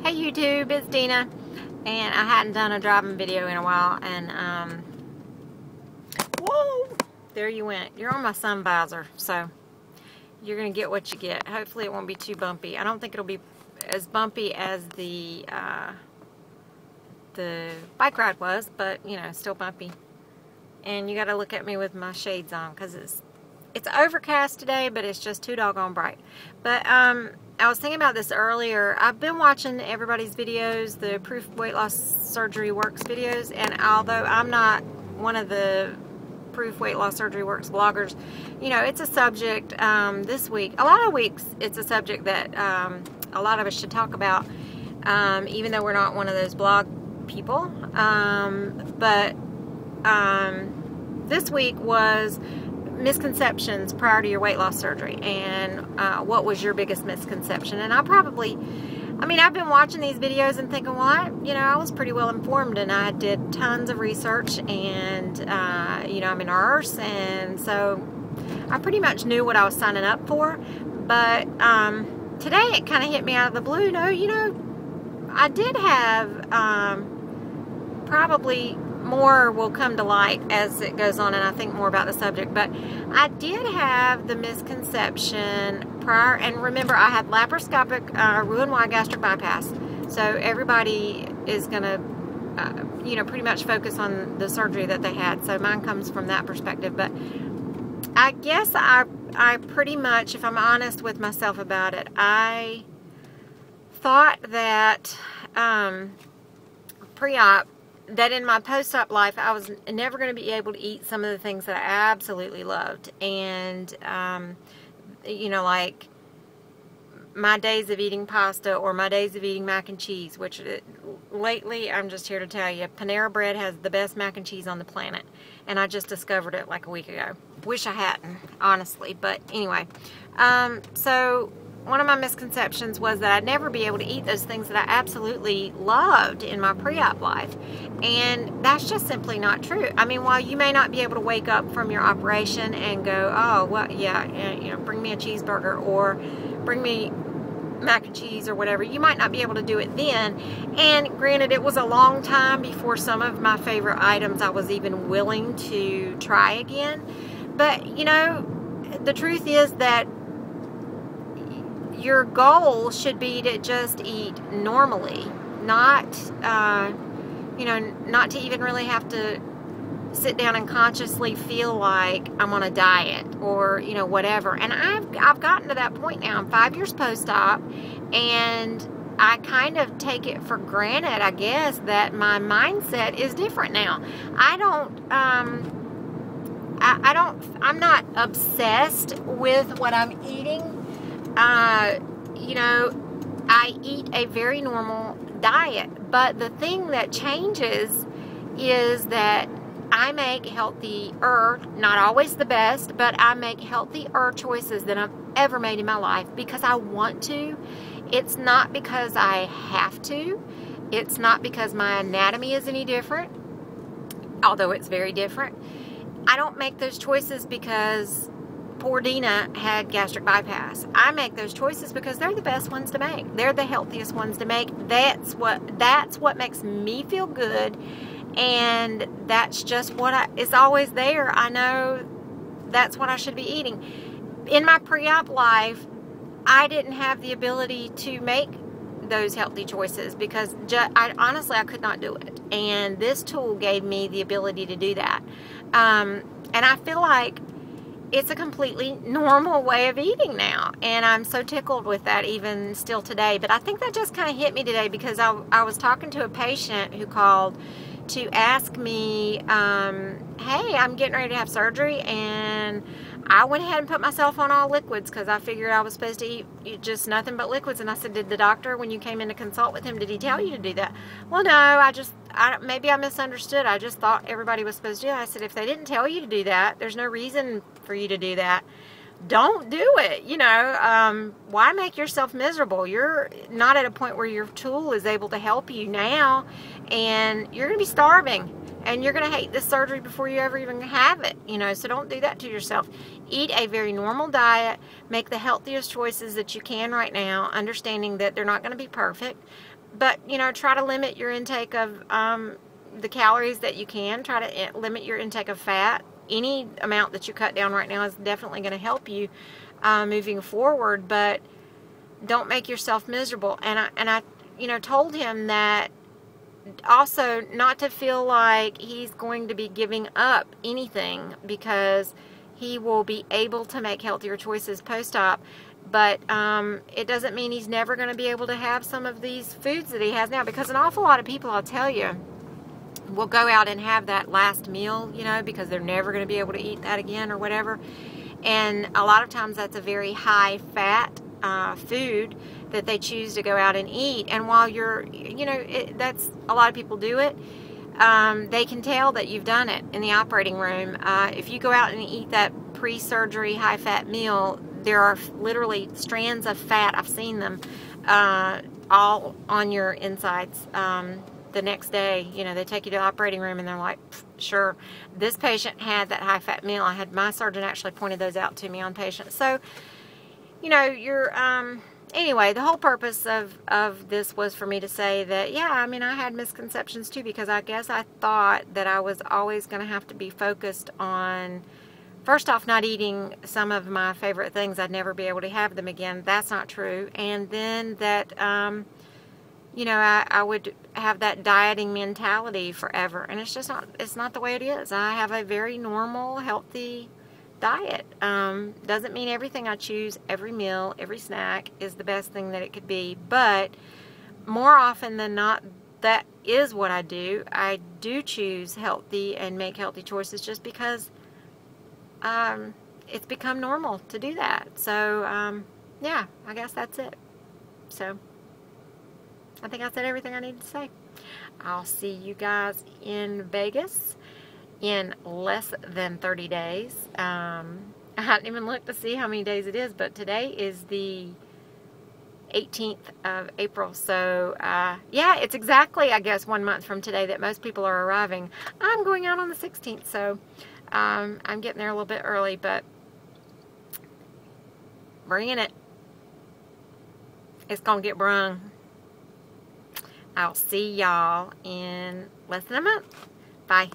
Hey YouTube, it's Dina, and I hadn't done a driving video in a while, and whoa, there you went. You're on my sun visor, so you're gonna get what you get. Hopefully it won't be too bumpy. I don't think it'll be as bumpy as the bike ride was, but you know, still bumpy. And you got to look at me with my shades on because it's overcast today, but it's just too doggone bright. But I was thinking about this earlier. I've been watching everybody's videos, the Proof Weight Loss Surgery Works videos, and although I'm not one of the Proof Weight Loss Surgery Works bloggers, you know, it's a subject this week. A lot of weeks, it's a subject that a lot of us should talk about, even though we're not one of those blog people. This week was misconceptions prior to your weight loss surgery, and what was your biggest misconception? And I've been watching these videos and thinking, well, I was pretty well informed, and I did tons of research, and you know, I'm a nurse, and so I pretty much knew what I was signing up for. But today it kind of hit me out of the blue. No, you know, I did have probably more will come to light as it goes on, and I think more about the subject, but I did have the misconception prior, and remember, I had laparoscopic Roux-en-Y gastric bypass, so everybody is going to you know, pretty much focus on the surgery that they had, so mine comes from that perspective. But I guess I pretty much, if I'm honest with myself about it, I thought that pre-op, that in my post-op life, I was never going to be able to eat some of the things that I absolutely loved. And, you know, like my days of eating pasta or my days of eating mac and cheese, which lately, I'm just here to tell you, Panera Bread has the best mac and cheese on the planet. And I just discovered it like a week ago. Wish I hadn't, honestly. But anyway, so one of my misconceptions was that I'd never be able to eat those things that I absolutely loved in my pre-op life. And that's just simply not true. I mean, while you may not be able to wake up from your operation and go, oh, well, yeah, you know, bring me a cheeseburger or bring me mac and cheese or whatever, you might not be able to do it then. And granted, it was a long time before some of my favorite items I was even willing to try again. But, you know, the truth is that your goal should be to just eat normally, not, you know, not to even really have to sit down and consciously feel like I'm on a diet or, you know, whatever. And I've gotten to that point now. I'm 5 years post-op, and I kind of take it for granted, I guess, that my mindset is different now. I'm not obsessed with what I'm eating. You know, I eat a very normal diet, but the thing that changes is that I make healthier, not always the best, but I make healthier choices than I've ever made in my life because I want to. It's not because I have to. It's not because my anatomy is any different, although it's very different. I don't make those choices because poor Dina had gastric bypass. I make those choices because they're the best ones to make. They're the healthiest ones to make. That's what makes me feel good, and that's just what it's always there. I know that's what I should be eating. In my pre-op life, I didn't have the ability to make those healthy choices because honestly, I could not do it. And this tool gave me the ability to do that. And I feel like it's a completely normal way of eating now, and I'm so tickled with that even still today. But I think that just kind of hit me today because I was talking to a patient who called to ask me, hey, I'm getting ready to have surgery, and I went ahead and put myself on all liquids because I figured I was supposed to eat just nothing but liquids. And I said, did the doctor, when you came in to consult with him, did he tell you to do that? Well, no, maybe I misunderstood. I just thought everybody was supposed to do that. I said, if they didn't tell you to do that, there's no reason for you to do that. don't do it. You know, why make yourself miserable? You're not at a point where your tool is able to help you now, and you're going to be starving, and you're going to hate this surgery before you ever even have it. You know, so don't do that to yourself. Eat a very normal diet. Make the healthiest choices that you can right now, understanding that they're not going to be perfect. But, you know, try to limit your intake of the calories that you can. Try to limit your intake of fat. Any amount that you cut down right now is definitely going to help you moving forward, but don't make yourself miserable. And I, you know, told him that also not to feel like he's going to be giving up anything, because he will be able to make healthier choices post-op. But it doesn't mean he's never going to be able to have some of these foods that he has now, because an awful lot of people, I'll tell you, will go out and have that last meal, you know, because they're never going to be able to eat that again or whatever. And a lot of times that's a very high fat food that they choose to go out and eat. And while you're, you know, that's, a lot of people do it, they can tell that you've done it in the operating room. If you go out and eat that pre-surgery high fat meal, there are literally strands of fat, I've seen them, all on your insides. The next day, you know, they take you to the operating room and they're like, sure, this patient had that high-fat meal. I had my surgeon actually pointed those out to me on patients. So, you know, you're, anyway, the whole purpose of this was for me to say that, yeah, I mean, I had misconceptions too, because I guess I thought that I was always going to have to be focused on, first off, not eating some of my favorite things. I'd never be able to have them again. That's not true. And then that, you know, I would have that dieting mentality forever, and it's just not, it's not the way it is. I have a very normal, healthy diet. Doesn't mean everything I choose, every meal, every snack is the best thing that it could be, but more often than not, that is what I do. I do choose healthy and make healthy choices just because it's become normal to do that. So, yeah, I guess that's it. So, I think I said everything I needed to say. I'll see you guys in Vegas in less than 30 days. I hadn't even looked to see how many days it is, but today is the 18th of April. So, yeah, it's exactly, I guess, 1 month from today that most people are arriving. I'm going out on the 16th, so I'm getting there a little bit early, but bringing it. It's going to get brung. I'll see y'all in less than a month. Bye.